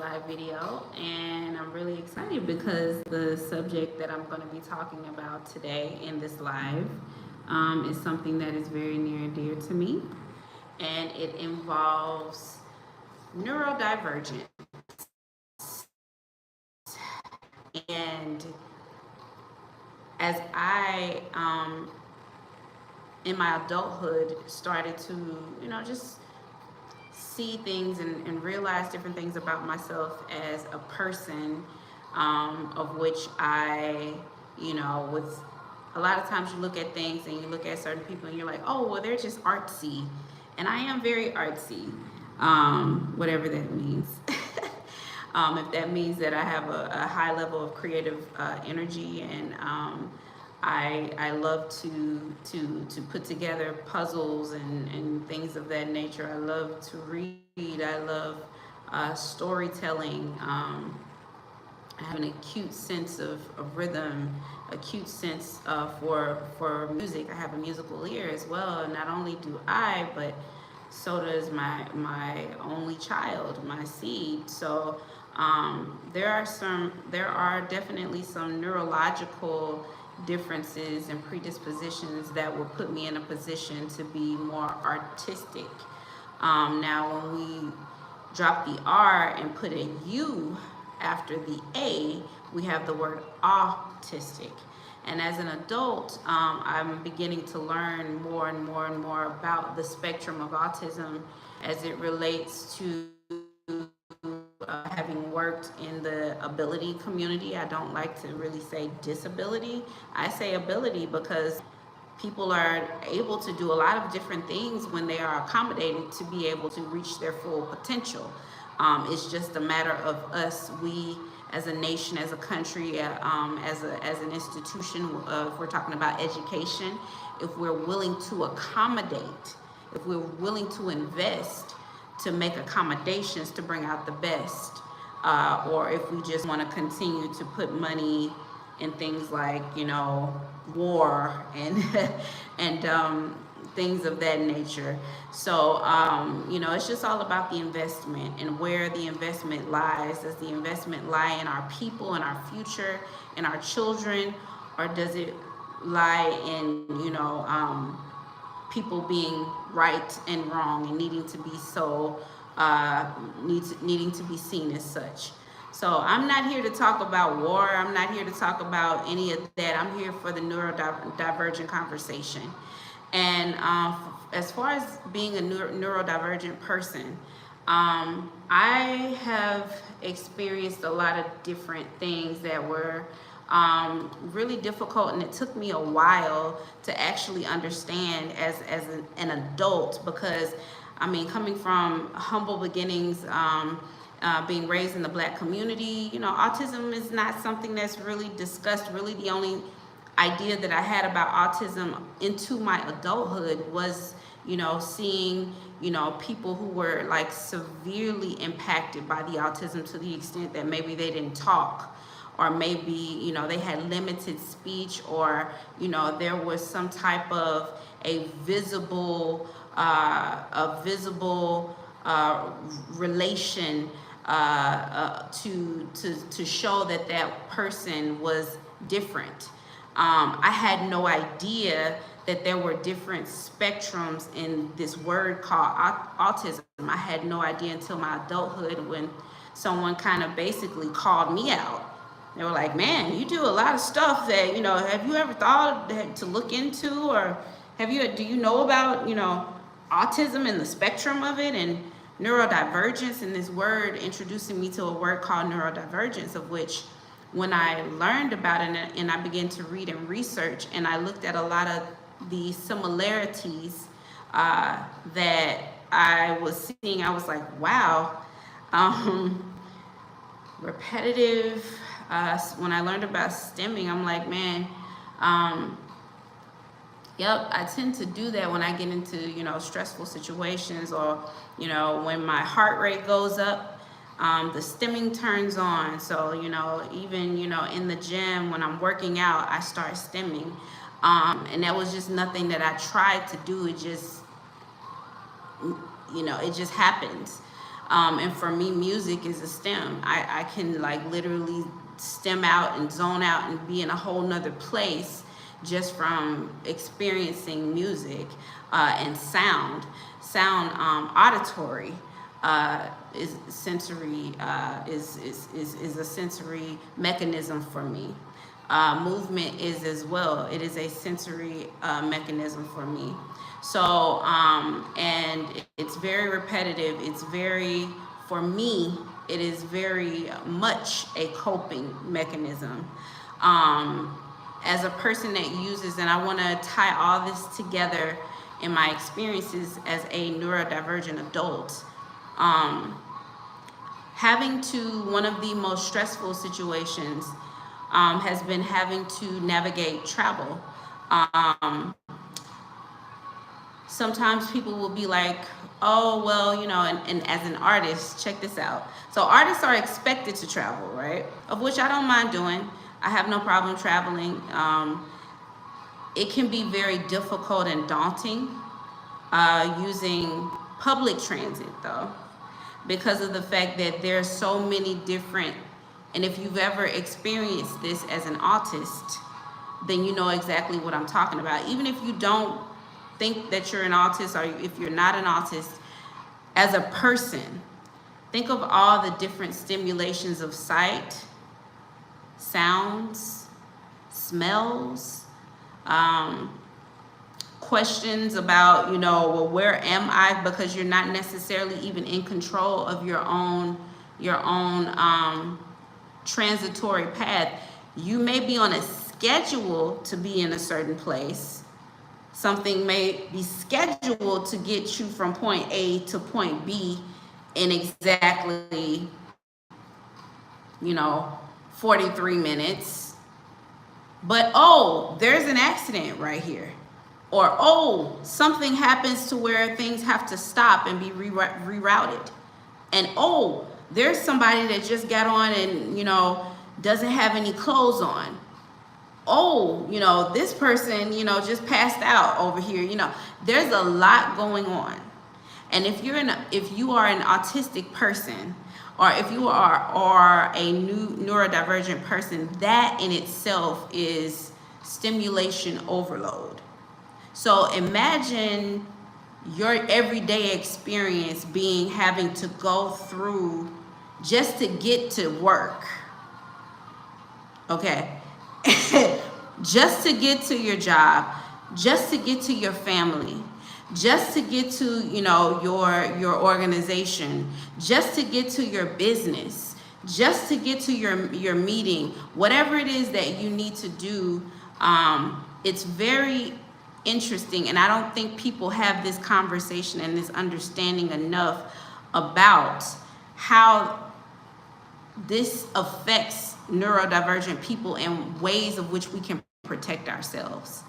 live video, and I'm really excited because the subject that I'm going to be talking about today in this live is something that is very near and dear to me, and it involves neurodivergence. And as I, in my adulthood, started to, just see things and realize different things about myself as a person, of which I, with a lot of times you look at things and you look at certain people and you're like, oh, well, they're just artsy. And I am very artsy, whatever that means. If that means that I have a high level of creative energy, and I love to put together puzzles and things of that nature. I love to read. I love storytelling. I have an acute sense of rhythm, acute sense for music. I have a musical ear as well. And not only do I, but so does my only child, my seed. So there are definitely some neurological differences and predispositions that will put me in a position to be more artistic. Now, when we drop the R and put a U after the A, we have the word autistic. And as an adult, I'm beginning to learn more and more and more about the spectrum of autism as it relates to having worked in the ability community. I don't like to really say disability. I say ability because people are able to do a lot of different things when they are accommodated to be able to reach their full potential. It's just a matter of us, we as a nation, as a country, as an institution, if we're talking about education, if we're willing to accommodate, if we're willing to invest to make accommodations to bring out the best, or if we just want to continue to put money in things like, war and and things of that nature. So, it's just all about the investment and where the investment lies. Does the investment lie in our people, in our future, in our children, or does it lie in, people being right and wrong and needing to be so, needing to be seen as such? So I'm not here to talk about war. I'm not here to talk about any of that. I'm here for the neurodivergent conversation. And as far as being a neurodivergent person, I have experienced a lot of different things that were really difficult, and it took me a while to actually understand as an adult, because coming from humble beginnings, being raised in the Black community, autism is not something that's really discussed. Really, the only idea that I had about autism into my adulthood was, seeing, people who were like severely impacted by the autism to the extent that maybe they didn't talk, or maybe, they had limited speech, or, there was some type of a visible relation to show that that person was different. I had no idea that there were different spectrums in this word called autism. I had no idea until my adulthood, when someone kind of basically called me out. They were like, man, you do a lot of stuff that, have you ever thought to look into, or do you know about, autism and the spectrum of it, and neurodivergence, and this word introducing me to a word called neurodivergence, of which, when I learned about it and I began to read and research, and I looked at a lot of the similarities that I was seeing, I was like, wow. Repetitive. When I learned about stemming, I'm like, man, yep, I tend to do that when I get into, stressful situations, or, when my heart rate goes up. The stimming turns on. So, even, in the gym, when I'm working out, I start stimming. And that was just nothing that I tried to do. It just, it just happens. And for me, music is a stem. I can like literally stem out and zone out and be in a whole nother place just from experiencing music and sound auditory is sensory is a sensory mechanism for me. Movement is as well. It is a sensory mechanism for me. So and it's very repetitive. It's very, for me, it is very much a coping mechanism. As a person that uses, and I want to tie all this together in my experiences as a neurodivergent adult, having to, one of the most stressful situations has been having to navigate travel. Sometimes people will be like, oh, well, you know, and as an artist, check this out. So artists are expected to travel, right? Of which I don't mind doing. I have no problem traveling. It can be very difficult and daunting using public transit, though, because of the fact that there's so many different, and if you've ever experienced this as an autist, then you know exactly what I'm talking about. Even if you don't think that you're an autist, or if you're not an autist, as a person, think of all the different stimulations of sight, sounds, smells, questions about, you know, well, where am I? Because you're not necessarily even in control of your own transitory path. You may be on a schedule to be in a certain place. Something may be scheduled to get you from point A to point B in exactly, you know, 43 minutes. But, oh, there's an accident right here. Or, oh, something happens to where things have to stop and be rerouted. And, oh, there's somebody that just got on and, you know, doesn't have any clothes on. Oh, you know, this person, you know, just passed out over here. You know, there's a lot going on. And if you are an autistic person, or if you are a neurodivergent person, that in itself is stimulation overload. So imagine your everyday experience being having to go through just to get to work. Okay. Just to get to your job, just to get to your family, just to get to, you know, your organization, just to get to your business, just to get to your meeting, whatever it is that you need to do. It's very interesting, and I don't think people have this conversation and this understanding enough about how this affects neurodivergent people and ways of which we can protect ourselves.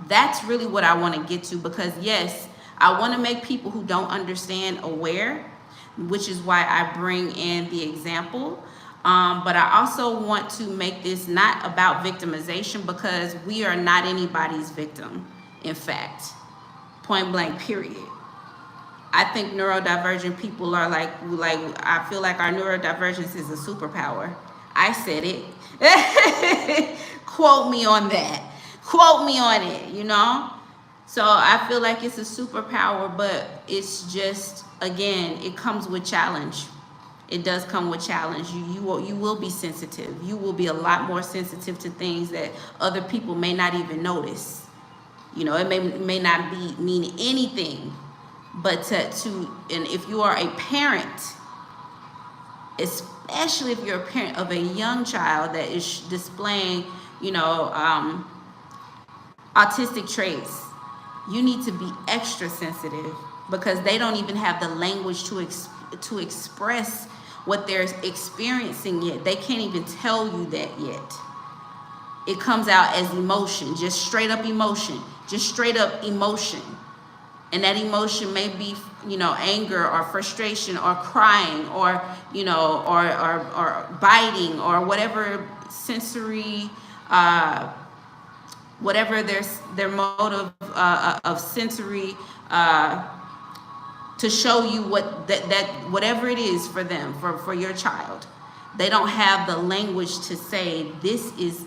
That's really what I want to get to, because yes, I want to make people who don't understand aware, which is why I bring in the example. But I also want to make this not about victimization, because we are not anybody's victim. In fact, point blank, period. I think neurodivergent people are like I feel like our neurodivergence is a superpower. I said it. Quote me on that. Quote me on it, you know? So I feel like it's a superpower, but it's just, again, it comes with challenge. It does come with challenge. You will be sensitive. You will be a lot more sensitive to things that other people may not even notice. You know, it may not mean anything. But and if you are a parent, especially if you're a parent of a young child that is displaying, you know, autistic traits, you need to be extra sensitive, because they don't even have the language to express what they're experiencing yet. They can't even tell you that yet. It comes out as emotion, just straight up emotion, And that emotion may be, you know, anger or frustration or crying or, you know, or biting or whatever sensory, whatever their mode of sensory to show you what that whatever it is for them, for your child. They don't have the language to say this is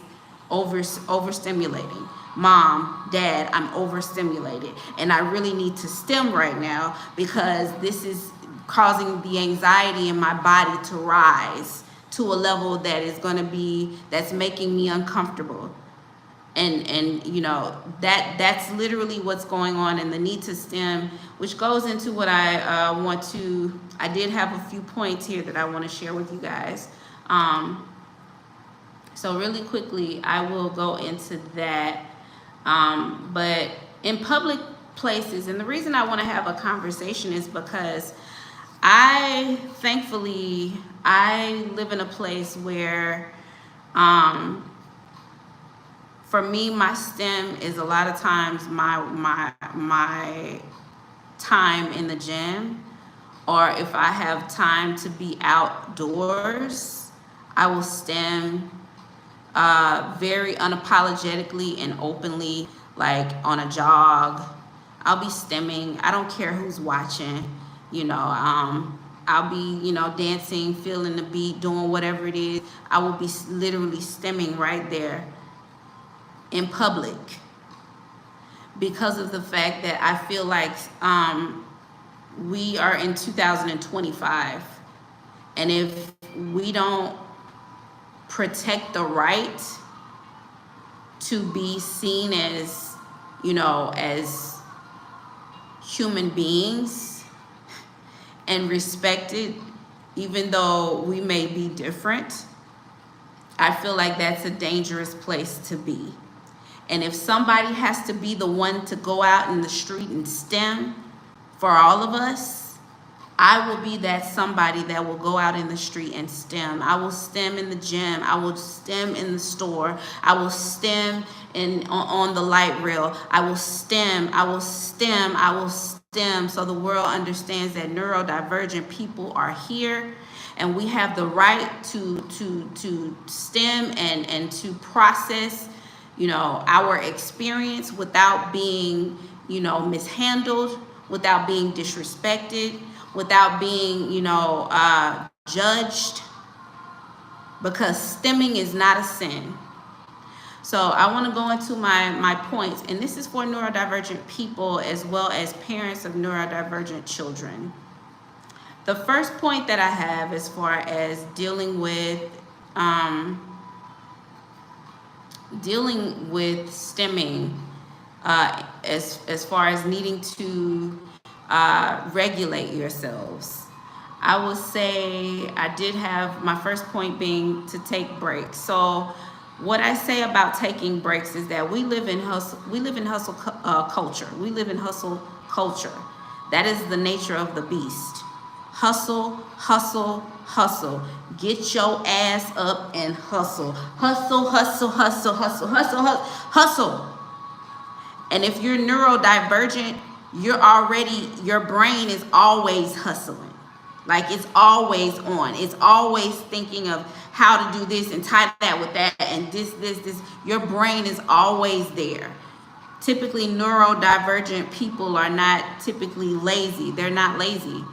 overstimulating. Mom, Dad, I'm overstimulated and I really need to stim right now because this is causing the anxiety in my body to rise to a level that is going to be, that's making me uncomfortable. And you know, that's literally what's going on. And the need to stim, which goes into what I did have a few points here that I want to share with you guys. So really quickly, I will go into that. But in public places, and the reason I want to have a conversation is because thankfully, I live in a place where, for me, my STEM is a lot of times my time in the gym, or if I have time to be outdoors, I will STEM very unapologetically and openly, like on a jog. I'll be stemming. I don't care who's watching, you know. I'll be, you know, dancing, feeling the beat, doing whatever it is. I will be literally stemming right there in public because of the fact that I feel like we are in 2025, and if we don't protect the right to be seen as, you know, as human beings and respected, even though we may be different, I feel like that's a dangerous place to be. And if somebody has to be the one to go out in the street and STEM for all of us, I will be that somebody that will go out in the street and STEM. I will STEM in the gym. I will STEM in the store. I will STEM on the light rail. I will STEM. I will STEM. I will STEM, so the world understands that neurodivergent people are here, and we have the right to STEM and to process, you know, our experience without being, you know, mishandled, without being disrespected, without being, you know, judged, because stemming is not a sin. So I want to go into my points, and this is for neurodivergent people as well as parents of neurodivergent children. The first point that I have as far as dealing with stemming, as far as needing to regulate yourselves, I will say I did have my first point being to take breaks. So what I say about taking breaks is that we live in hustle culture. We live in hustle culture. That is the nature of the beast. Hustle, hustle, hustle. Get your ass up and hustle. Hustle, hustle, hustle, hustle, hustle, hustle, hustle. And if you're neurodivergent, your brain is always hustling. Like, it's always on. It's always thinking of how to do this and tie that with that and this. Your brain is always there. Typically, neurodivergent people are not typically lazy. They're not lazy.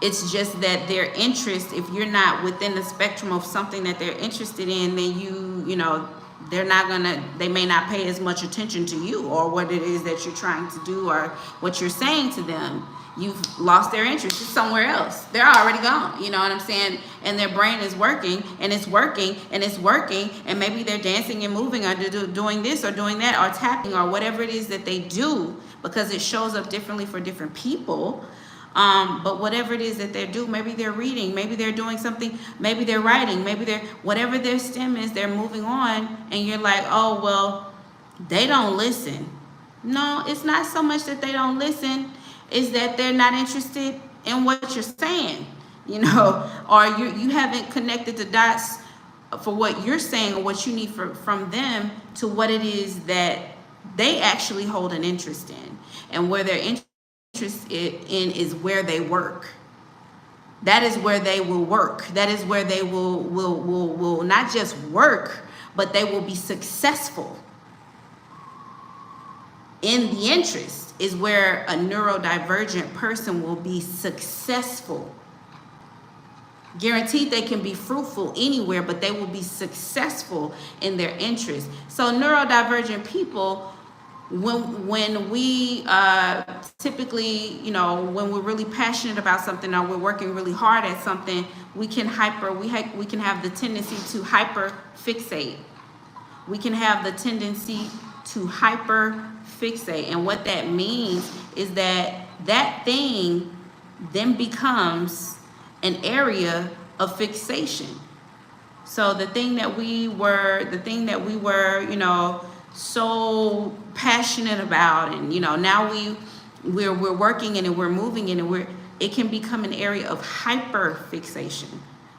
It's just that their interest, if you're not within the spectrum of something that they're interested in, then you know, they may not pay as much attention to you or what it is that you're trying to do or what you're saying to them. You've lost their interest. It's somewhere else. They're already gone. You know what I'm saying? And their brain is working, and it's working, and it's working, and maybe they're dancing and moving or doing this or doing that or tapping or whatever it is that they do, because it shows up differently for different people. But whatever it is that they do, maybe they're reading, maybe they're doing something, maybe they're writing, maybe they're, whatever their STEM is, they're moving on, and you're like, oh, well, they don't listen. No, it's not so much that they don't listen, is that they're not interested in what you're saying, you know, or you haven't connected the dots for what you're saying or what you need from them to what it is that they actually hold an interest in. And where their interest in is where they work. That is where they will work. That is where they will not just work, but they will be successful. in the interest is where a neurodivergent person will be successful. Guaranteed they can be fruitful anywhere, but they will be successful in their interest. So neurodivergent people, when we typically, when we're really passionate about something or we're working really hard at something, we can have the tendency to hyper fixate. We can have the tendency to hyper fixate. And what that means is that thing then becomes an area of fixation. So the thing that we were, so passionate about, and now we're working in it, we're moving in it, it can become an area of hyper fixation,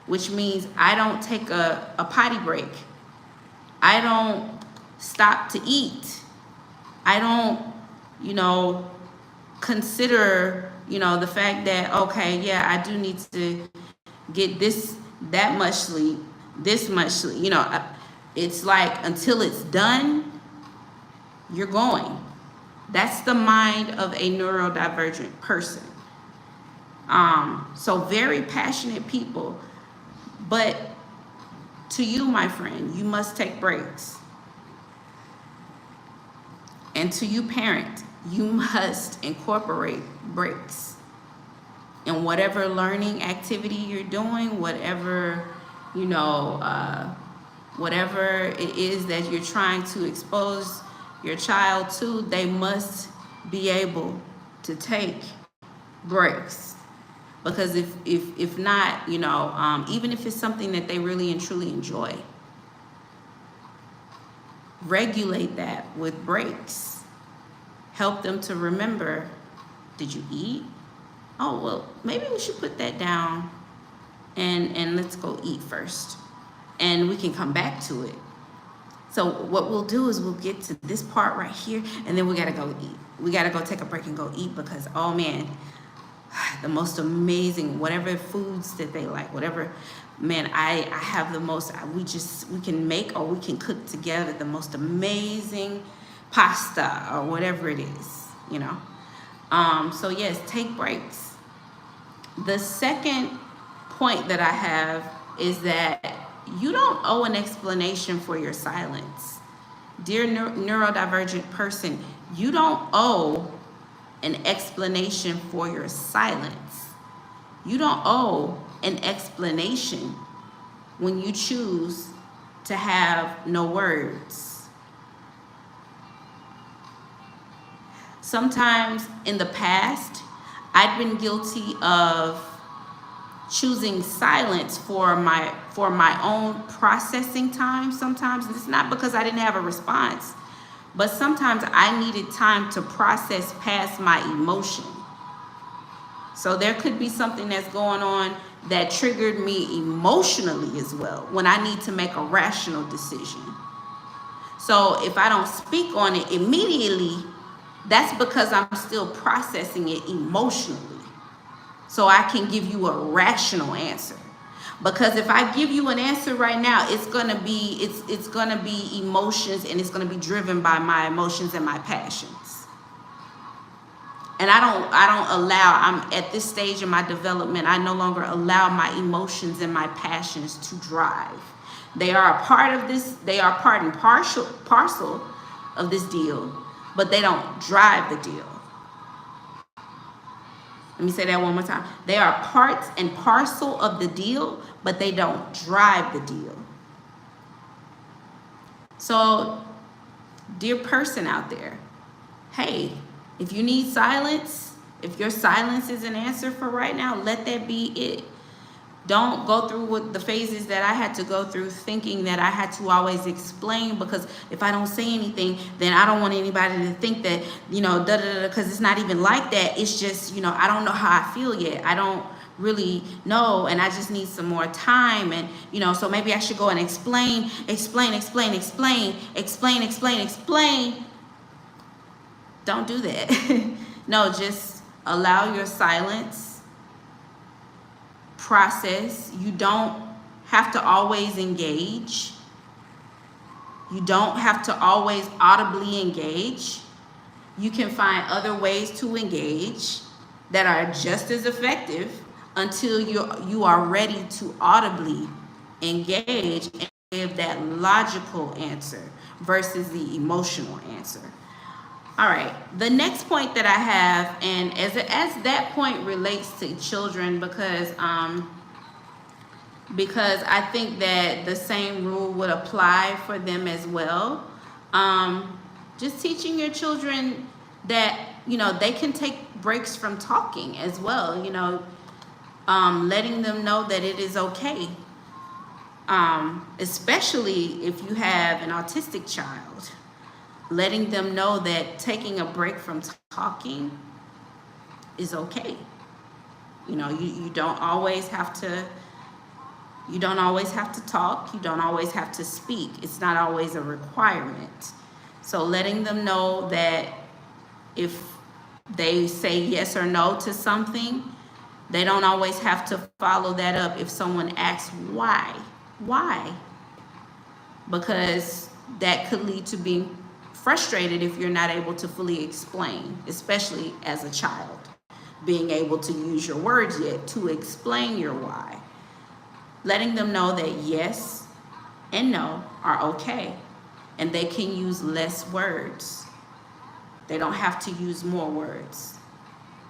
which means I don't take a potty break. I don't stop to eat. I don't, consider, the fact that, okay, yeah, I do need to get that much sleep, this much sleep. It's like until it's done, you're going. That's the mind of a neurodivergent person. So very passionate people. But to you, my friend, you must take breaks. And to you, parent, you must incorporate breaks in whatever learning activity you're doing, whatever it is that you're trying to expose your child to. They must be able to take breaks, because if not, even if it's something that they really and truly enjoy, regulate that with breaks. Help them to remember, did you eat? Oh, well, maybe we should put that down and let's go eat first. And we can come back to it. So what we'll do is we'll get to this part right here, and then we gotta go eat. We gotta go take a break and go eat, because, oh man, the most amazing, whatever foods that they like, whatever, man, I have the most, we can make or we can cook together the most amazing pasta or whatever it is, So yes, take breaks. The second point that I have is that you don't owe an explanation for your silence. Dear neurodivergent person, you don't owe an explanation for your silence. You don't owe an explanation when you choose to have no words. Sometimes in the past, I've been guilty of choosing silence for my own processing time sometimes. And it's not because I didn't have a response, but sometimes I needed time to process past my emotion. So there could be something that's going on that triggered me emotionally as well, when I need to make a rational decision. So if I don't speak on it immediately, that's because I'm still processing it emotionally, so I can give you a rational answer. Because if I give you an answer right now, it's gonna be emotions, and it's gonna be driven by my emotions and my passions. And I don't allow, I'm at this stage in my development, I no longer allow my emotions and my passions to drive. They are a part of this, they are part and parcel of this deal, but they don't drive the deal. Let me say that one more time. They are parts and parcel of the deal, but they don't drive the deal. So, dear person out there, hey, if you need silence, if your silence is an answer for right now, let that be it. Don't go through with the phases that I had to go through, thinking that I had to always explain, because if I don't say anything, then I don't want anybody to think that, because it's not even like that. It's just, I don't know how I feel yet. I don't really know, and I just need some more time. And, so maybe I should go and explain. Don't do that. No, just allow your silence. Process. You don't have to always engage. You don't have to always audibly engage. You can find other ways to engage that are just as effective until you are ready to audibly engage and give that logical answer versus the emotional answer. All right, the next point that I have, and as that point relates to children, because I think that the same rule would apply for them as well. Just teaching your children that, they can take breaks from talking as well, letting them know that it is okay. Especially if you have an autistic child, letting them know that taking a break from talking is okay. You don't always have to talk. You don't always have to speak. It's not always a requirement. So letting them know that if they say yes or no to something, they don't always have to follow that up if someone asks why. Why? Because that could lead to being frustrated if you're not able to fully explain, especially as a child, being able to use your words yet to explain your why. Letting them know that yes and no are okay, and they can use less words. They don't have to use more words.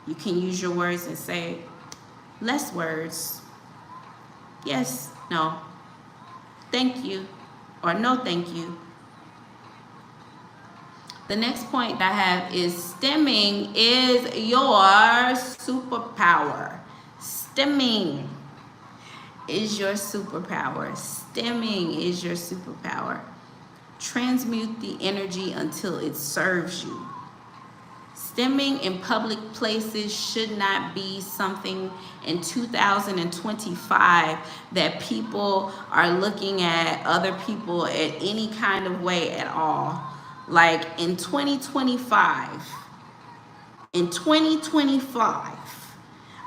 You can use your words and say less words. Yes, no, thank you, or no thank you. The next point I have is STEMming is your superpower. STEMming is your superpower. STEMming is your superpower. Transmute the energy until it serves you. STEMming in public places should not be something in 2025 that people are looking at other people at any kind of way at all. Like in 2025,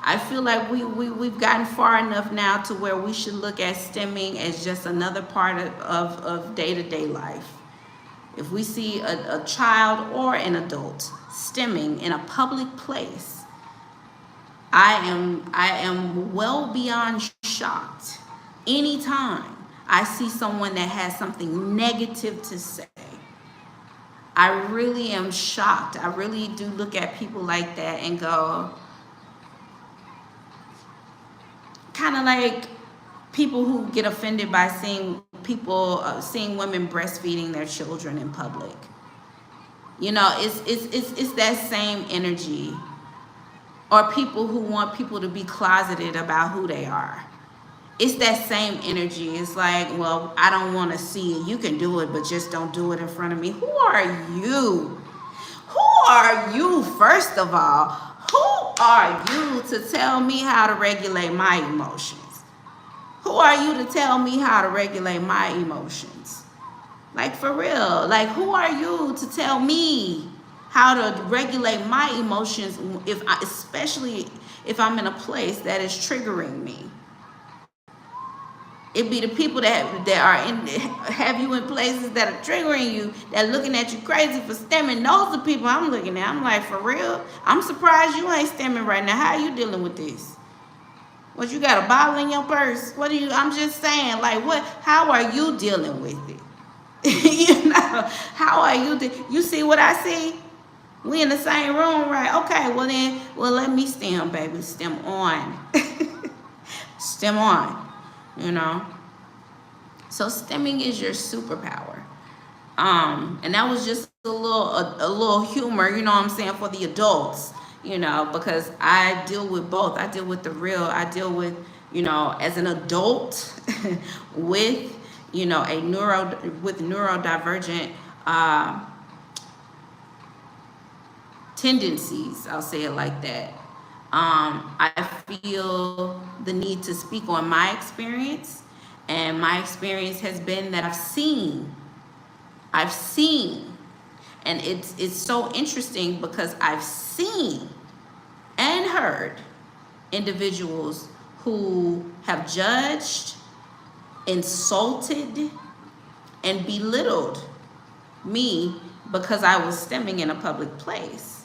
I feel like we've gotten far enough now to where we should look at STEMming as just another part of day-to-day life. If we see a child or an adult STEMming in a public place, I am well beyond shocked anytime I see someone that has something negative to say. I really am shocked. I really do look at people like that and go, kind of like people who get offended by seeing women breastfeeding their children in public. It's that same energy. Or people who want people to be closeted about who they are. It's that same energy. It's like, well, I don't want to see it. You can do it, but just don't do it in front of me. Who are you? Who are you, first of all? Who are you to tell me how to regulate my emotions? Who are you to tell me how to regulate my emotions? Like, for real. Like, who are you to tell me how to regulate my emotions, especially if I'm in a place that is triggering me? It be the people that have you in places that are triggering you, that are looking at you crazy for STEMming. Those are the people I'm looking at. I'm like, for real? I'm surprised you ain't STEMming right now. How are you dealing with this? What, you got a bottle in your purse? I'm just saying, like, what? How are you dealing with it? How are you? You see what I see? We in the same room, right? Okay, well let me STEM, baby. STEM on. STEM on. So STEMming is your superpower. And that was just a little humor, what I'm saying, for the adults, because I deal with both. I deal with the real. I deal with, as an adult with, neurodivergent tendencies. I'll say it like that. I feel the need to speak on my experience, and my experience has been that I've seen, and it's so interesting because I've seen and heard individuals who have judged, insulted, and belittled me because I was stimming in a public place.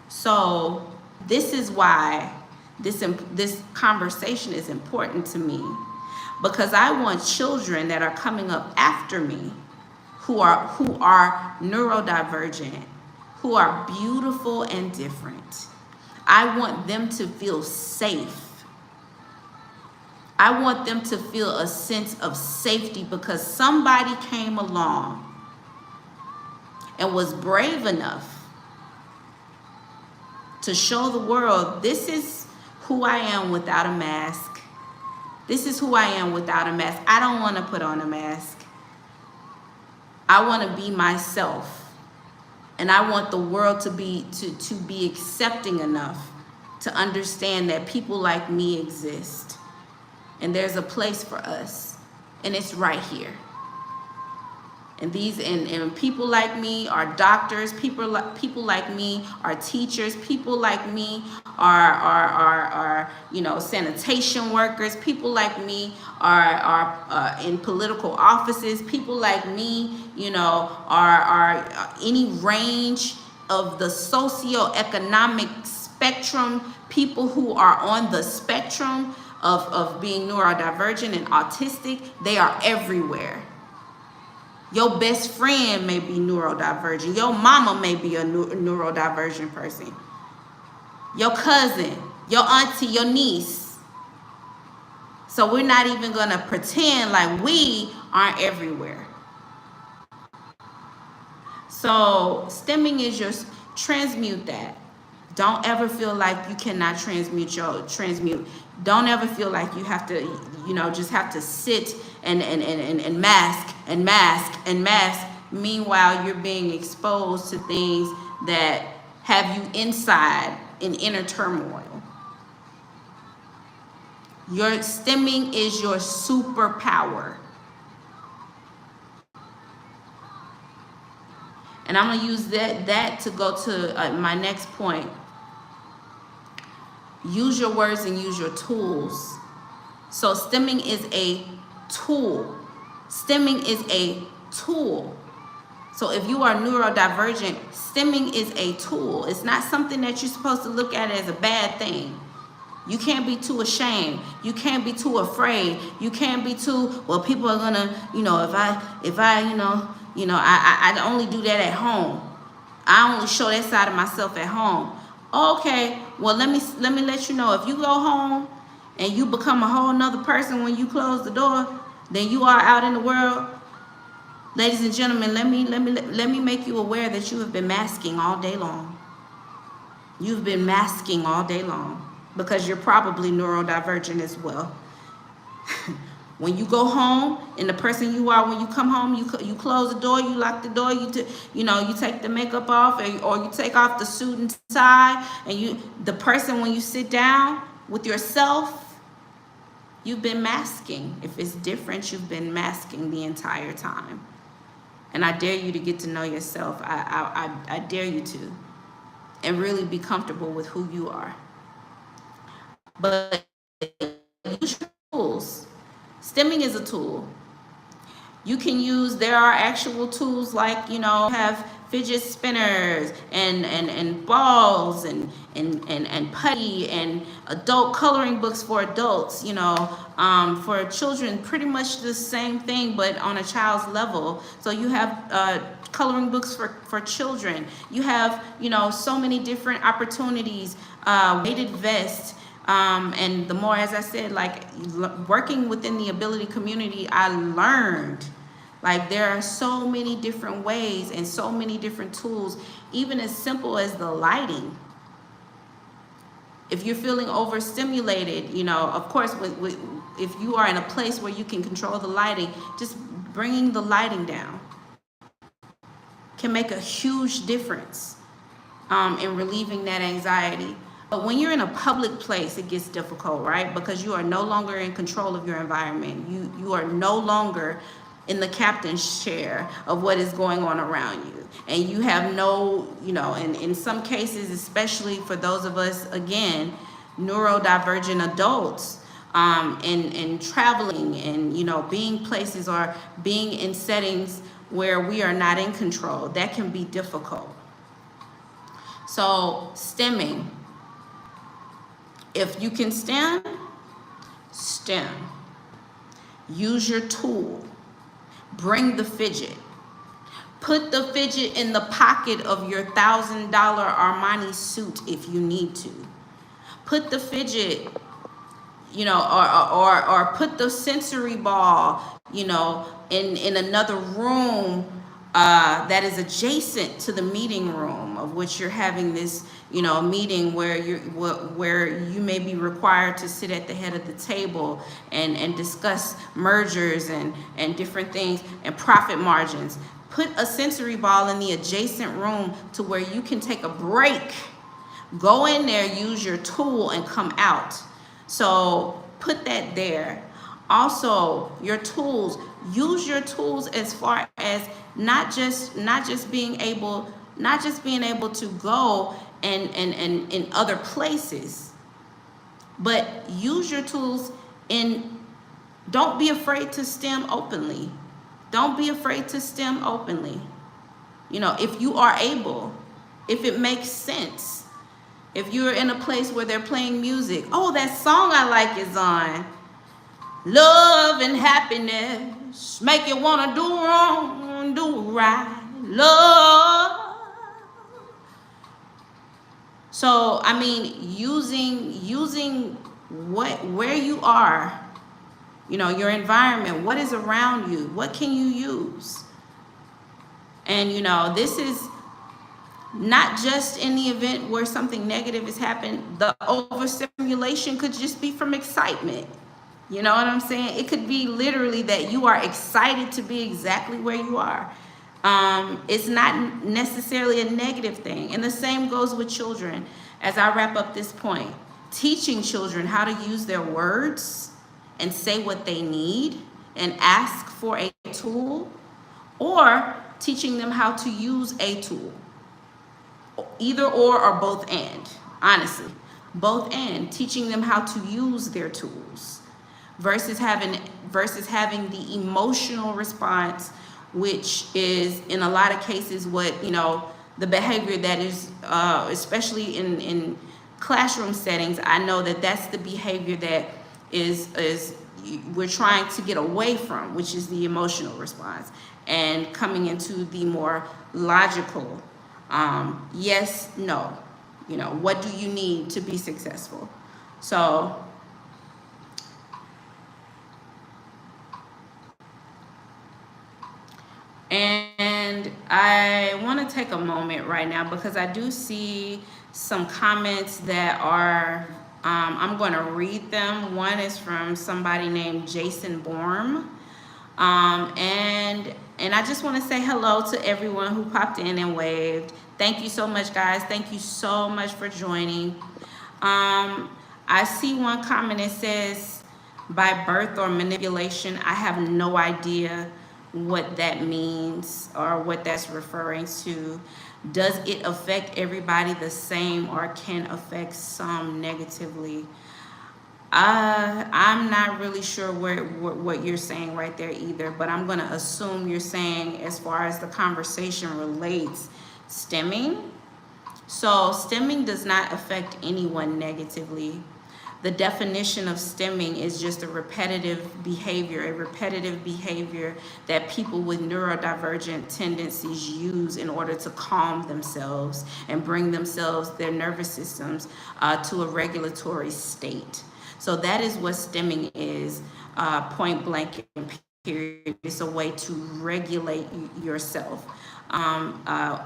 So this is why this conversation is important to me, because I want children that are coming up after me who are neurodivergent, who are beautiful and different. I want them to feel safe. I want them to feel a sense of safety because somebody came along and was brave enough to show the world, this is who I am without a mask. This is who I am without a mask. I don't want to put on a mask. I want to be myself. And I want the world to be accepting enough to understand that people like me exist. And there's a place for us. And it's right here. And people like me are doctors. People like me are teachers. People like me are sanitation workers. People like me are in political offices. People like me, are any range of the socioeconomic spectrum. People who are on the spectrum of being neurodivergent and autistic, they are everywhere. Your best friend may be neurodivergent. Your mama may be a neurodivergent person. Your cousin, your auntie, your niece. So we're not even going to pretend like we aren't everywhere. So stimming is your transmute that. Don't ever feel like you cannot transmute. Don't ever feel like you have to, just have to sit and mask and mask and mask. Meanwhile, you're being exposed to things that have you inside in inner turmoil. Your stimming is your superpower. And I'm going to use that to go to my next point. Use your words and use your tools. So stimming is a tool. Stimming is a tool. So if you are neurodivergent, stimming is a tool. It's not something that you're supposed to look at as a bad thing. You can't be too ashamed. You can't be too afraid. You can't be too, well, people are gonna, if I only do that at home. I only show that side of myself at home. Okay, well, let me let you know, if you go home and you become a whole nother person when you close the door than you are out in the world, ladies and gentlemen, let me make you aware that you have been masking all day long. You've been masking all day long because you're probably neurodivergent as well. When you go home and the person you are when you come home, you close the door, you lock the door, you take the makeup off, or you take off the suit and tie, and the person when you sit down with yourself, you've been masking. If it's different, you've been masking the entire time. And I dare you to get to know yourself. I dare you to, and really be comfortable with who you are. But use your tools. Stimming is a tool. You can use, there are actual tools like, have fidget spinners and balls and putty and adult coloring books for adults, for children, pretty much the same thing, but on a child's level. So you have coloring books for children. You have, so many different opportunities, weighted vests. And the more, as I said, like working within the ability community, I learned like there are so many different ways and so many different tools, even as simple as the lighting. If you're feeling overstimulated, of course, if you are in a place where you can control the lighting, just bringing the lighting down can make a huge difference in relieving that anxiety. But when you're in a public place, it gets difficult, right? Because you are no longer in control of your environment. You are no longer in the captain's chair of what is going on around you. And you have no, and in some cases, especially for those of us, again, neurodivergent adults, in traveling and, you know, being places or being in settings where we are not in control. That can be difficult. So stemming, if you can stem, stem. Use your tool. Bring the fidget. Put the fidget in the pocket of your $1,000 Armani suit if you need to. Put the fidget, you know, or put the sensory ball, you know, in another room that is adjacent to the meeting room of which you're having this, you know, meeting where you may be required to sit at the head of the table and discuss mergers and different things and profit margins. Put a sensory ball in the adjacent room to where you can take a break. Go in there, use your tool, and come out. So put that there. Also, your tools. Use your tools as far as not just being able to go and in other places, but use your tools in. Don't be afraid to stem openly. Don't be afraid to stem openly. You know, if you are able, if it makes sense. If you're in a place where they're playing music, oh, that song I like is on. Love and happiness make you want to do wrong, do right. Love. So, I mean, using where you are, you know, your environment, what is around you, what can you use? And, you know, this is not just in the event where something negative has happened. The overstimulation could just be from excitement. You know what I'm saying? It could be literally that you are excited to be exactly where you are. It's not necessarily a negative thing. And the same goes with children. As I wrap up this point, teaching children how to use their words and say what they need and ask for a tool, or teaching them how to use a tool. Either or both and, honestly. Both and, teaching them how to use their tools versus having the emotional response, which is in a lot of cases what, you know, the behavior that is, especially in classroom settings, I know that that's the behavior that is we're trying to get away from, which is the emotional response, and coming into the more logical, yes, no, you know, what do you need to be successful? So and I want to take a moment right now because I do see some comments that are, I'm going to read them. One is from somebody named Jason Borm. And I just want to say hello to everyone who popped in and waved. Thank you so much, guys. Thank you so much for joining. I see one comment that says, by birth or manipulation. I have no idea what that means or what that's referring to. Does it affect everybody the same or can affect some negatively? I'm not really sure what you're saying right there either, but I'm going to assume you're saying as far as the conversation relates, stemming. So stemming does not affect anyone negatively. The definition of stemming is just a repetitive behavior that people with neurodivergent tendencies use in order to calm themselves and bring themselves, their nervous systems, to a regulatory state. So that is what stemming is, point blank and period. It's a way to regulate yourself,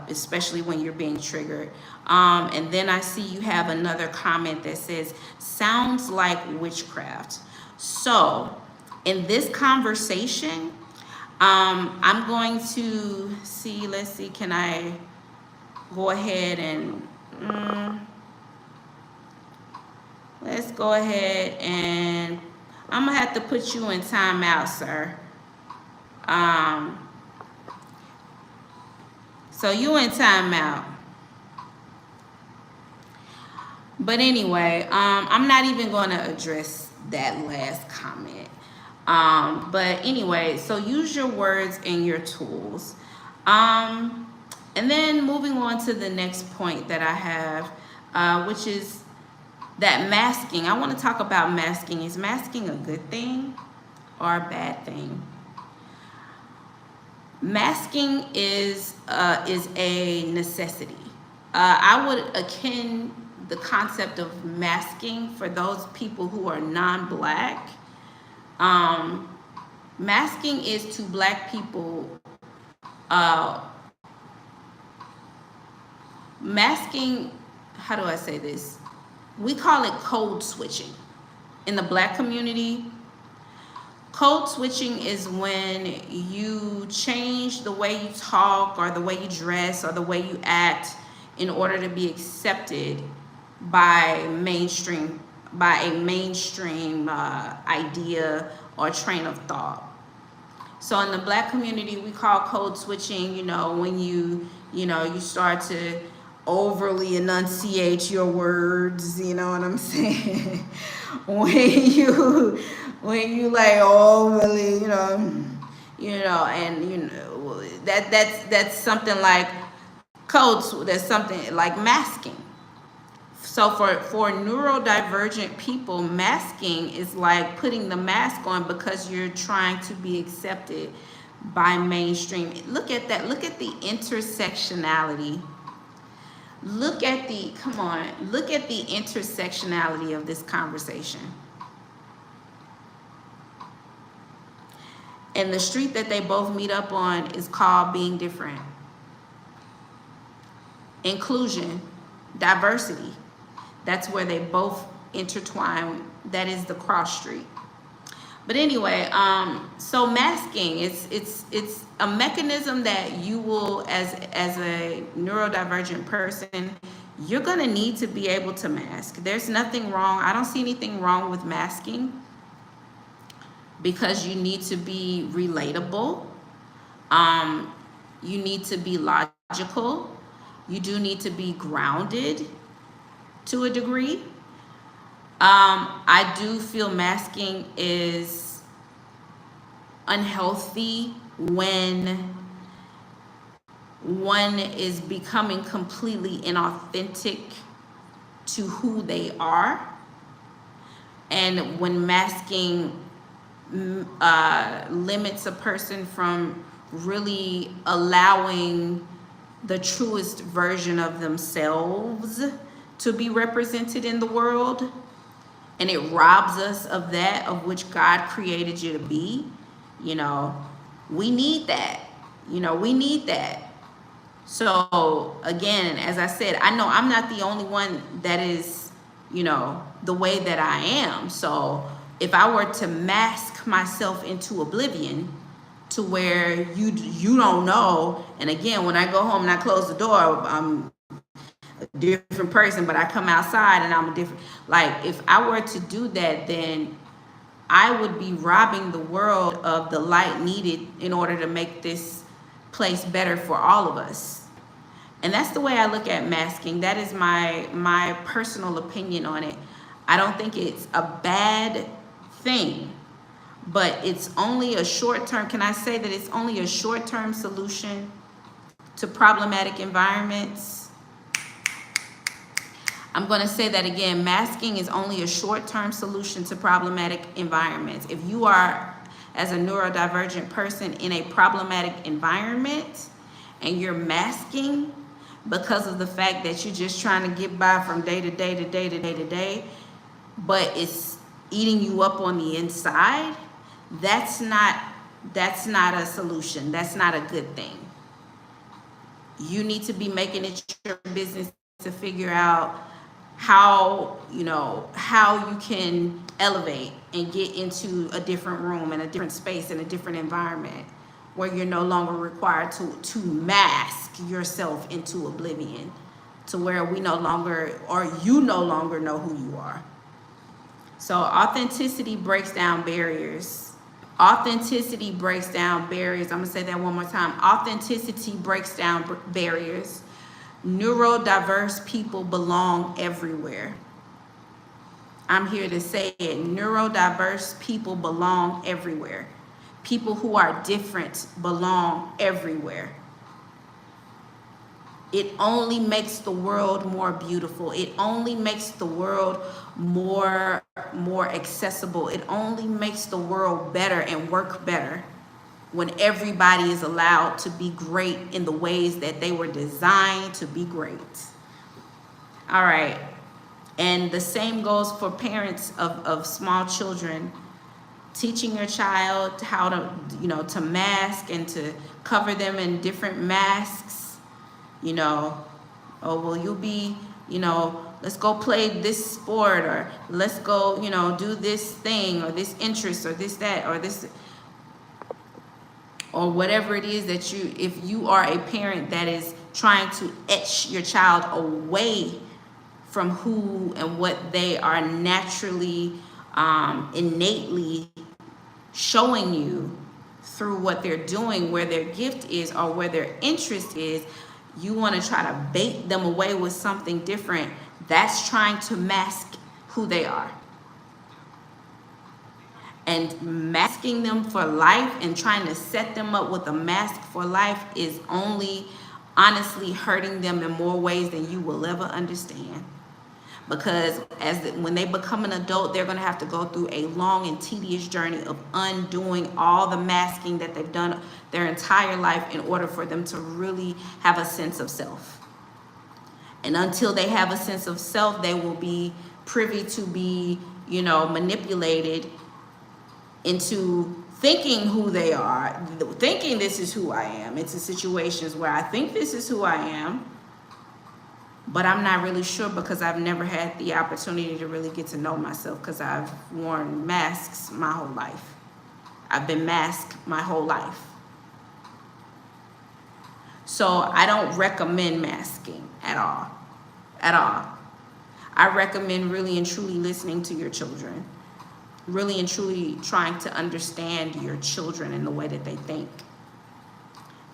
especially when you're being triggered. And then I see you have another comment that says, sounds like witchcraft. So in this conversation, I'm going to see, let's see, can I go ahead and, let's go ahead and I'm gonna have to put you in timeout, sir. So you in timeout. But anyway, I'm not even going to address that last comment. But anyway, so use your words and your tools. And then moving on to the next point that I have, which is that masking. I want to talk about masking. Is masking a good thing or a bad thing? Masking is a necessity. I would akin the concept of masking for those people who are non-black. Masking is to black people. Masking, how do I say this? We call it code switching in the black community. Code switching is when you change the way you talk or the way you dress or the way you act in order to be accepted by a mainstream idea or train of thought. So in the black community, we call code switching, when you start to overly enunciate your words, you know what I'm saying? when you like overly, and that's something like codes. That's something like masking. So for neurodivergent people, masking is like putting the mask on because you're trying to be accepted by mainstream. Look at that. Look at the intersectionality. Look at the intersectionality of this conversation. And the street that they both meet up on is called being different. Inclusion, diversity. That's where they both intertwine. That is the cross street. But anyway, so masking, it's a mechanism that you will, as a neurodivergent person, you're gonna need to be able to mask. There's nothing wrong. I don't see anything wrong with masking because you need to be relatable. You need to be logical. You do need to be grounded to a degree. I do feel masking is unhealthy when one is becoming completely inauthentic to who they are, and when masking limits a person from really allowing the truest version of themselves to be represented in the world, and it robs us of that of which God created you to be. We need that. We need that. So again, as I said, I know I'm not the only one that is, the way that I am. So if I were to mask myself into oblivion to where you don't know, and again, when I go home and I close the door, I'm a different person, but I come outside and I'm a different, like if I were to do that, then I would be robbing the world of the light needed in order to make this place better for all of us. And that's the way I look at masking. That is my personal opinion on it. I don't think it's a bad thing, but it's only a short-term, can I say that it's only a short-term solution to problematic environments? I'm going to say that again. Masking is only a short-term solution to problematic environments. If you are, as a neurodivergent person, in a problematic environment and you're masking because of the fact that you're just trying to get by from day to day to day to day to day, but it's eating you up on the inside, that's not a solution. That's not a good thing. You need to be making it your business to figure out how you can elevate and get into a different room and a different space and a different environment where you're no longer required to mask yourself into oblivion, to where you no longer know who you are. So authenticity breaks down barriers. Authenticity breaks down barriers. I'm gonna say that one more time. Authenticity breaks down barriers. Neurodiverse people belong everywhere. I'm here to say it. Neurodiverse people belong everywhere. People who are different belong everywhere. It only makes the world more beautiful. It only makes the world more accessible. It only makes the world better and work better when everybody is allowed to be great in the ways that they were designed to be great. All right. And the same goes for parents of small children. Teaching your child how to, to mask and to cover them in different masks. Oh, well, you'll be, let's go play this sport, or let's go, do this thing, or this interest, or this, that, or this, or whatever it is that if you are a parent that is trying to etch your child away from who and what they are naturally, innately showing you through what they're doing, where their gift is or where their interest is, you want to try to bait them away with something different. That's trying to mask who they are. And masking them for life and trying to set them up with a mask for life is only honestly hurting them in more ways than you will ever understand. Because when they become an adult, they're going to have to go through a long and tedious journey of undoing all the masking that they've done their entire life in order for them to really have a sense of self. And until they have a sense of self, they will be privy to be, manipulated into thinking who they are, thinking this is who I am. It's in situations where I think this is who I am, but I'm not really sure because I've never had the opportunity to really get to know myself because I've worn masks my whole life. I've been masked my whole life. So I don't recommend masking at all. At all. I recommend really and truly listening to your children. Really and truly trying to understand your children in the way that they think.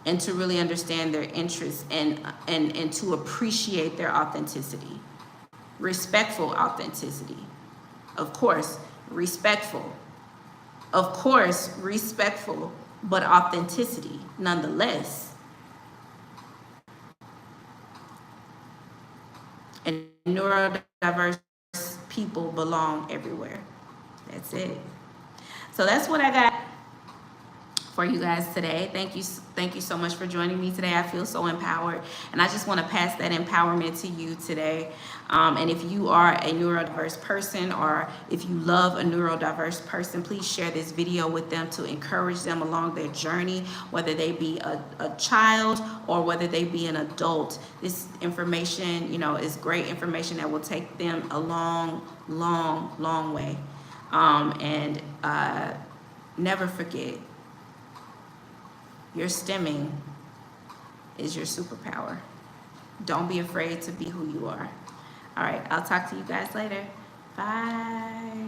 And to really understand their interests and to appreciate their authenticity. Respectful authenticity. Of course, respectful. Of course, respectful, but authenticity nonetheless. And neurodiverse people belong everywhere. That's it. So that's what I got for you guys today. Thank you so much for joining me today. I feel so empowered, and I just want to pass that empowerment to you today. And if you are a neurodiverse person, or if you love a neurodiverse person, please share this video with them to encourage them along their journey, whether they be a child or whether they be an adult. This information, is great information that will take them a long, long, long way. And never forget, your stemming is your superpower. Don't be afraid to be who you are. All right, I'll talk to you guys later. Bye.